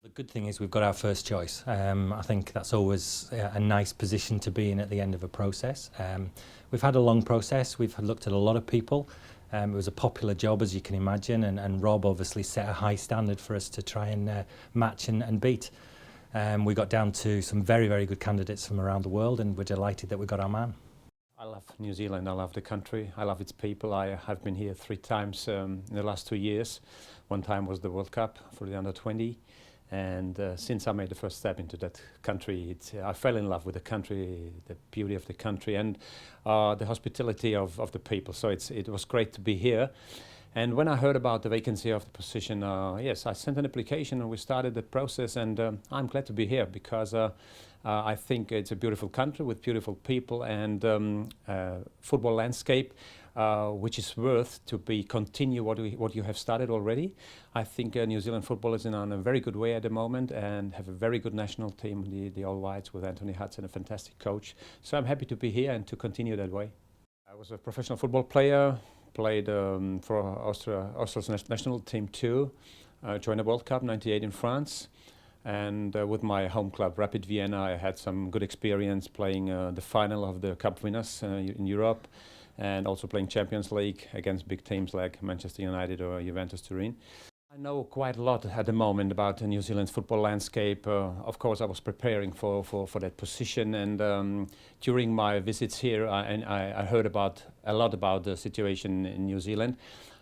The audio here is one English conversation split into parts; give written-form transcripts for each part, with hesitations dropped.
The good thing is we've got our first choice. I think that's always a nice position to be in at the end of a process. We've had a long process. We've looked at a lot of people. It was a popular job, as you can imagine, and Rob obviously set a high standard for us to try and match and beat. We got down to some very, very good candidates from around the world, and we're delighted that we got our man. I love New Zealand, I love the country, I love its people. I have been here 3 times in the last 2 years. One time was the World Cup for the under-20. And since I made the first step into that country, I fell in love with the country, the beauty of the country, and the hospitality of the people. So it was great to be here. And when I heard about the vacancy of the position, yes, I sent an application and we started the process. And I'm glad to be here because I think it's a beautiful country with beautiful people and football landscape. Which is worth to continue what you have started already. I think New Zealand football is in a very good way at the moment and have a very good national team, the All Whites, with Anthony Hudson, a fantastic coach. So I'm happy to be here and to continue that way. I was a professional football player, played for Austria's national team too, joined the World Cup '98 in France. And with my home club, Rapid Vienna, I had some good experience playing the final of the Cup winners in Europe. And also playing Champions League against big teams like Manchester United or Juventus Turin. I know quite a lot at the moment about the New Zealand football landscape. Of course, I was preparing for that position, and during my visits here, I heard a lot about the situation in New Zealand.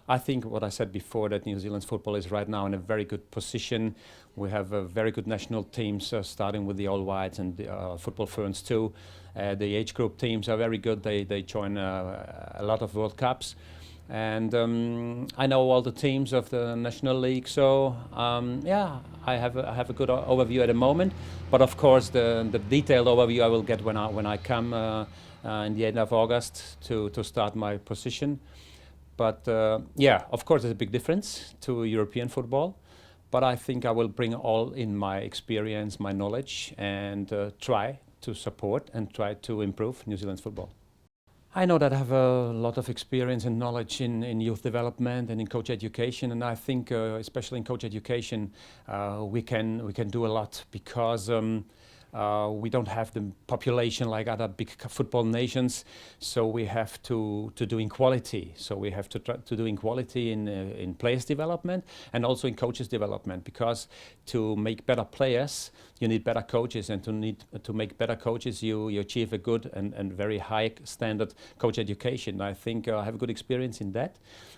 I think what I said before, that New Zealand's football is right now in a very good position. We have very good national teams, starting with the All Whites and the Football Ferns too. The age group teams are very good. They join a lot of World Cups. And I know all the teams of the National League, so yeah, I have a good overview at the moment. But of course, the detailed overview I will get when I come in the end of August to start my position. But yeah, of course, there's a big difference to European football. But I think I will bring all in my experience, my knowledge, and try to support and try to improve New Zealand's football. I know that I have a lot of experience and knowledge in youth development and in coach education, and I think especially in coach education we can do a lot because we don't have the population like other big football nations, so we have to do equality. So we have to try to do equality in players development and also in coaches development, because to make better players you need better coaches, and to make better coaches you achieve a good and very high standard coach education. I think I have a good experience in that,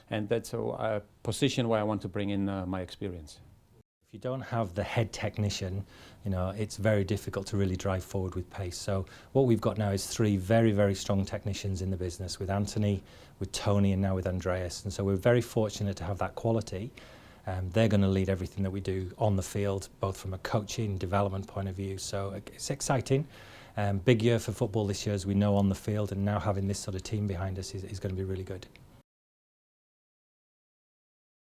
and that's a position where I want to bring in my experience. If you don't have the head technician, it's very difficult to really drive forward with pace. So what we've got now is 3 very, very strong technicians in the business, with Anthony, with Tony, and now with Andreas. And so we're very fortunate to have that quality. They're going to lead everything that we do on the field, both from a coaching, development point of view. So it's exciting. Big year for football this year, as we know, on the field, and now having this sort of team behind us is going to be really good.